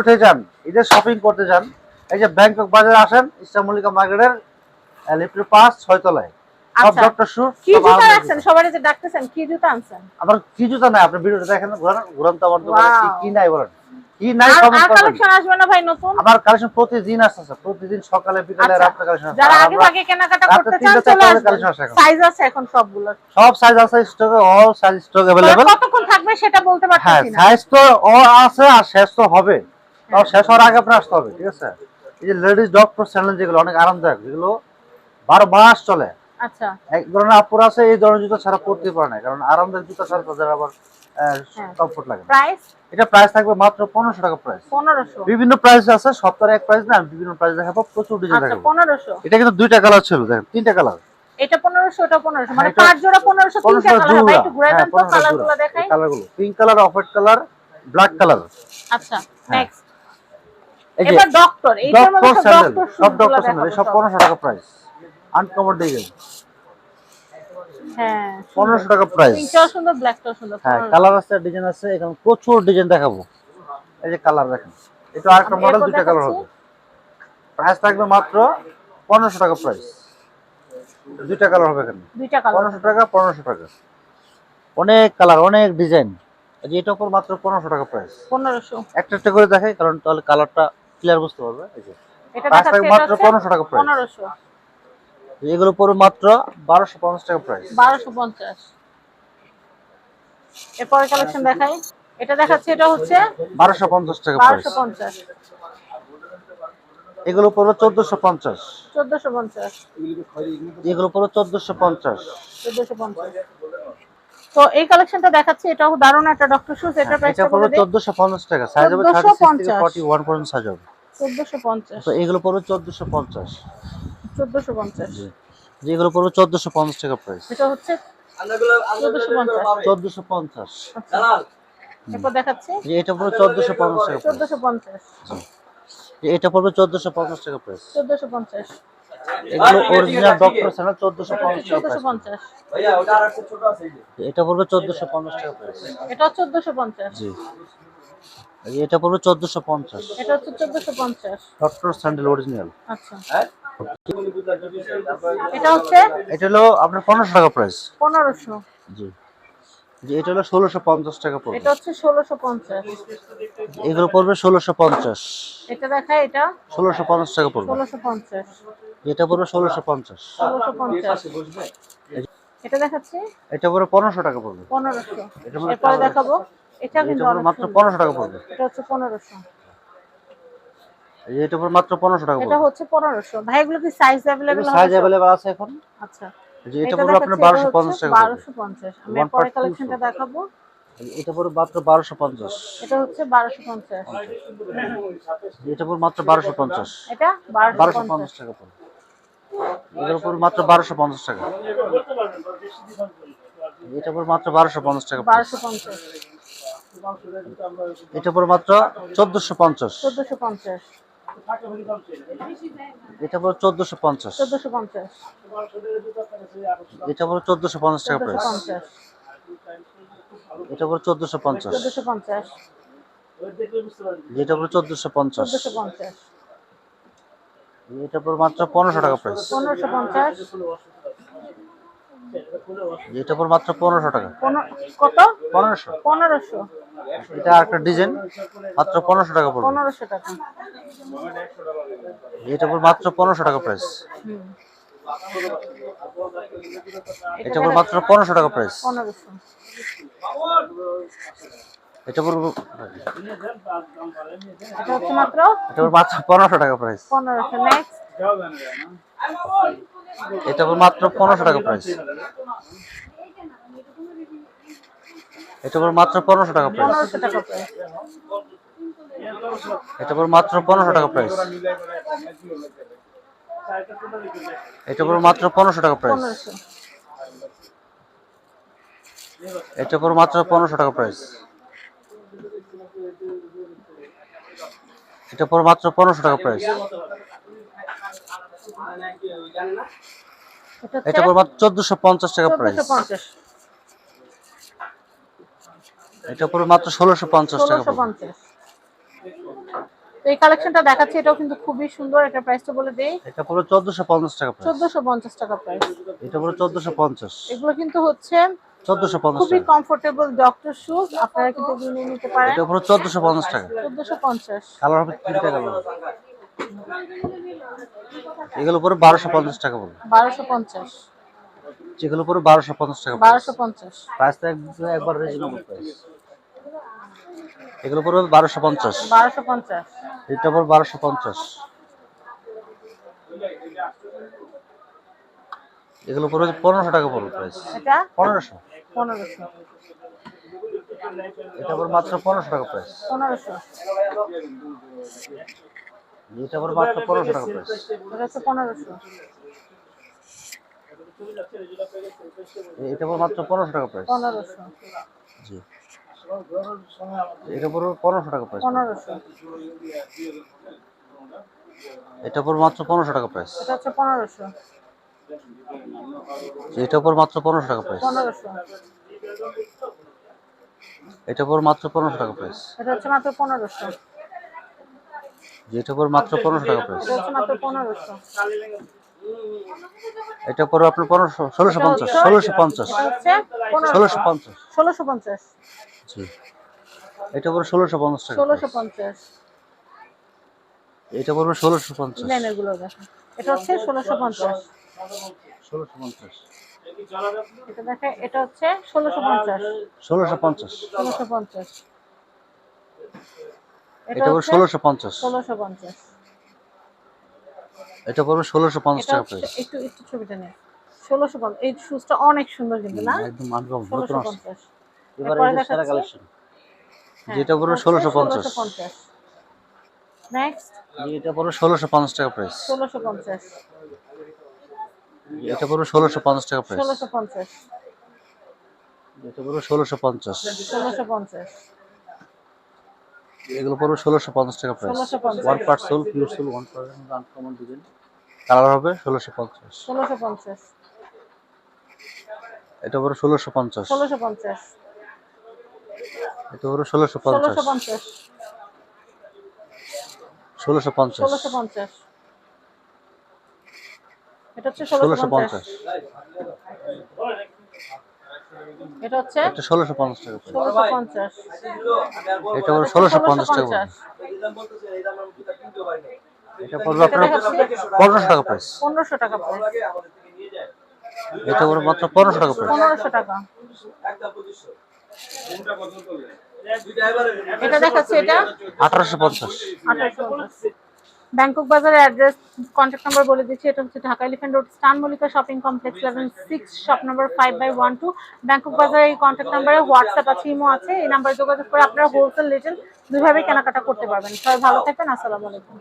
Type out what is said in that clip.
উঠে যান, ঈদের শপিং করতে যান, এই যে ব্যাংকক বাজারে আসেন, ইস্টার্ন মল্লিকা মার্কেটের লিফটের 5 6 তলায় সব আচ্ছা ডক্টর শু। কি জুতা রাখছেন সবাই যে ডাকতেছেন, কি জুতা আনছেন? আবার কি জুতা নাই, আপনি ভিডিওটা দেখেন, ঘুরান তো আমার দোকানে কি নাই বলেন, কি নাই আর কমেন্ট করবেন। কালেকশন আসবে না ভাই নতুন? আমার কালেকশন প্রতিদিন আসছে, প্রতিদিন সকালে বিকালে রাতে কালেকশন আসে। যারা আগে ভাগে কেনাকাটা করতে চান চলে আসবেন, সাইজ আছে এখন সবগুলো, সব সাইজ আছে স্টকে, অল সাইজ স্টক अवेलेबल। কতক্ষণ থাকবে সেটা বলতে পারতেছি না। সাইজ তো ও আছে আর শেষ তো হবে, তাও শেষ হওয়ার আগে আপনার আসতে হবে, ঠিক আছে। এই যে লেডিস ডক্টর স্যান্ডেল যেগুলো অনেক আরামদায়ক, যেগুলো 12 মাস চলে। আচ্ছা এক ধরনের আপুর আছে এই ধরনের জুতা ছাড়া পরতে পারে না, কারণ আরামদায়ক জুতা ছাড়া তাদের আবার কমফোর্ট লাগে। প্রাইস? এটা প্রাইস থাকবে মাত্র 1500 টাকা প্রাইস। 1500? বিভিন্ন প্রাইস আছে, সপ্তাহে এক প্রাইস না, বিভিন্ন প্রাইস দেখাবো, প্রচুর ডিজাইন আচ্ছা দেখাবো। 1500। এটা কিন্তু দুইটা কালার ছিল, দেখেন তিনটা কালার। এটা 1500, এটা 1500, মানে পাঁচ জোড়া 1500, তিনটা কালার হবে। একটু ঘুরে দেন তো কালারগুলো দেখাই। কালারগুলো pink colour, off white colour, black colour. আচ্ছা নেক্সট এবার ডক্টর, এইটার মধ্যে সব ডক্টর স্যান্ডেল, সব 1500 টাকা প্রাইস। আনকমন ডিজাইন, হ্যাঁ 1500 টাকা প্রাইস। পিঙ্কটাও সুন্দর, ব্ল্যাকটাও সুন্দর। হ্যাঁ কালার আছে, ডিজাইন আছে, এখানে প্রচুর ডিজাইন দেখাবো। এই যে কালার দেখেন, এটা আরেকটা মডেল, দুইটা কালার হবে। প্রাইস থাকবে মাত্র 1500 টাকা প্রাইস। দুইটা কালার হবে এখানে, দুইটা কালার 1500 টাকা 1500 টাকা। অনেক কালার, অনেক ডিজাইন। এই যে এটা উপর মাত্র 1500 টাকা প্রাইস। 1500 একটা একটা করে দেখাই, কারণ তাহলে কালারটা ক্লিয়ার বুঝতে পারবে। এই যে এটা প্রাইস দেখাচ্ছি, থাকবে মাত্র 1500 টাকা প্রাইস। 1500। এগুলো পড়বে মাত্র 1250 টাকা প্রাইস। 1250। এরপরে কালেকশন দেখাই, এটা দেখাচ্ছি, এটা হচ্ছে 1250 টাকা প্রাইস। 1250। এগুলো পড়বে 1450। 1450। এগুলো পড়বে 1450। 1450। তো এই কালেকশনটা দেখাচ্ছি, এটাও দারুণ একটা ডক্টর শুজ। এটা প্রাইস এটা পড়বে 1450 টাকা, সাইজ হবে 36 থেকে 41 পর্যন্ত সাইজ হবে। 1450। তো এগুলো পড়বে 1450। 1450। জি এগুলো পড়বে 1450 টাকা প্রাইস। এটা হচ্ছে 1450। 1450। এরপর দেখাচ্ছি, জি এটা পড়বে 1450 টাকা। 1450। এটা পড়বে 1450 টাকা প্রাইস। 1450। এগুলো অরিজিনাল ডক্টর স্যান্ডেল 1450 টাকা। 1450। ভাইয়া ওটা আরেকটা ছোট আছে এই যে। এটা পড়বে 1450 টাকা প্রাইস। এটা 1450। জি এটা পড়বে 1450। এটা হচ্ছে 1450 ডক্টর স্যান্ডেল অরিজিনাল। আচ্ছা হ্যাঁ এটা হচ্ছে এটা হলো আপনার 1500 টাকা প্রাইস। 1500। জি জি এটা হলো 1650 টাকা পড়বে। এটা হচ্ছে 1650। এগুলো পড়বে 1650। এটা দেখাই, এটা 1650 টাকা পড়বে। 1650। এটা পড়বে 1650। 1650। এটা দেখাচ্ছি, এটা পড়বে 1500 টাকা পড়বে। 1500। এরপরে দেখাবো, এটা কিন্তু এটা পড়বে মাত্র 1500 টাকা পড়বে। এটা হচ্ছে 1500। এটা পড়বে মাত্র 1500 টাকা এটা পড়বে। হচ্ছে 1500। ভাই এগুলো কি সাইজ अवेलेबल হবে? সাইজ अवेलेबल আছে এখন। আচ্ছা যে এটা পড়বে আপনার 1250 টাকা। 1250। আমি পরে কালেকশনটা দেখাবো। এটা পড়বে মাত্র 1250। এটা হচ্ছে 1250। এটা পড়বে মাত্র 1250। এটা 1250 টাকা পড়বে। এটার উপর মাত্র 1250 টাকা। এটা পড়বে মাত্র 1250 টাকা। 1250। এটা পড়বে মাত্র 1450। 1450। এটা পড়বে 1450। 1450। এটা পড়বে 1450 টাকা প্রাইস। এটা পড়বে 1450। 1450। এটা পড়বে 1450। 1450। এটা পড়বে মাত্র 1500 টাকা প্রাইস। 1550। এটা পড়বে মাত্র 1500 টাকা। কত? 1500। 1500। এটা আরেকটা ডিজাইন, মাত্র 1500 টাকা পড়বে। 1500 টাকা। এটা পড়বে মাত্র 1500 টাকা প্রাইস। এটা পড়বে মাত্র 1500 টাকা প্রাইস। 1500। এটা পড়বে এটা হচ্ছে মাত্র, এটা পড়বে মাত্র 1500 টাকা প্রাইস। 1500। নেক্সট এটা পড়বে মাত্র 1500 টাকা প্রাইস। এটা পড়বে মাত্র 1500 টাকা প্রাইস। 1500 টাকা প্রাইস। এটা পড়বে মাত্র 1500 টাকা প্রাইস। এটা পড়বে মাত্র 1500 টাকা প্রাইস। 1500। এটা পড়বে মাত্র 1500 টাকা প্রাইস। এটা পড়বে মাত্র 1500 টাকা প্রাইস। এটা পড়বে মাত্র 1450 টাকা প্রাইস। 1450। এটা পড়বে মাত্র 1650 টাকা। 1650। তো এই কালেকশনটা দেখাচ্ছি, এটাও কিন্তু খুবই সুন্দর। এটা প্রাইসটা বলে দেই। এটা পুরো 1450 টাকা প্রাইস। 1450 টাকা প্রাইস। এটা পুরো 1450। এগুলো কিন্তু হচ্ছে 1450 খুবই টাকা। কমফোর্টেবল ডক্টর শুজ, আপনারা কিন্তু এগুলো নিয়ে নিতে পারেন। এটা পুরো 1450 টাকা। 1450। কালার হবে তিনটা কালার। এগুলো পুরো 1250 টাকা বলবো। 1250। যেগুলো পুরো 1250 টাকা। 1250। প্রাইসটা একবার রিজনেবল প্রাইস। এগুলো পুরো 1250। 1250। এটা পুরো 1250। এগুলো পুরো 1500 টাকা পড়বে প্রাইস। এটা 1500। 1500। এটা পুরো মাত্র 1500 টাকা প্রাইস। 1500। এটা পুরো মাত্র 1500 টাকা প্রাইস। এটা হচ্ছে 1500। এটা পুরো মাত্র 1500 টাকা প্রাইস। 1500। জি। এটা পুরো 1500 টাকা প্রাইস। 1500। এটা পুরো মাত্র 1500 টাকা প্রাইস। এটা হচ্ছে 1500। এটা পুরো মাত্র 1500 টাকা প্রাইস। 1500। এটা পুরো মাত্র 1500 টাকা প্রাইস। এটা হচ্ছে মাত্র 1500। এটা পুরো মাত্র 1500 টাকা প্রাইস। এটা হচ্ছে মাত্র 1500। এটা পুরো আপনার 1650 1650 এটা হচ্ছে 1650 1650। জি। এটা পুরো 1650 টাকা। 1650। এটা পুরো 1650। লাইনের গুলো দেখেন, এটা হচ্ছে 1650। 1650। এটা দেখেন, এটা হচ্ছে 1650। 1650। 1650। এটা পুরো 1650। 1650। এটা পুরো 1650 এটা টাকা হচ্ছে প্রাইস। একটু একটু ছবিটা নেই। 1650। এই শুজটা অনেক সুন্দর কিন্তু না? একদম আনকমন নতুন আসছে। 1650। এবারে এরপরে এই যে সেরা দেখাচ্ছি। কালেকশন। হ্যাঁ, যেটা পুরো এটা হচ্ছে 1650। 1650। নেক্সট এটা পুরো 1650 টাকা প্রাইস। 1650। এটা পুরো 1650 টাকা প্রাইস। 1650। এটা পুরো 1650। 1650। এগুলো পুরো 1650 টাকা price. 1650। 1 sole pure sole 1% uncommon design. Colour হবে 1650। 1650। এটা পুরো 1650। 1650। এটা পুরো 1650। 1650। 1650। 1650। এটা হচ্ছে 1650। 1650। এটা হচ্ছে এটা 1650 টাকা প্রাইস। 1650। এটা পুরো 1650 টাকা পড়বে। এটা পড়বে আপনার 1500 টাকা প্রাইস। 1500 টাকা প্রাইস। এটা পুরো মাত্র 1500 টাকা প্রাইস। 1500 টাকা। এটা দেখাচ্ছি, এটা 1850। 1850। ব্যাংকক বাজারের অ্যাড্রেস, কন্ট্যাক্ট নাম্বার বলে দিচ্ছি। এটা হচ্ছে Dhaka Elephant Road, Eastern Mallika shopping complex, level 6, shop number 5/12। Bangkok বাজারের এই কন্ট্যাক্ট নাম্বারে হোয়াটসঅ্যাপ আছে, ইমো আছে। এই নাম্বারে যোগাযোগ করে আপনারা হোলসেল রিটেল দুইভাবে কেনাকাটা করতে পারবেন। সবাই ভালো থাকবেন। আসসালামু আলাইকুম।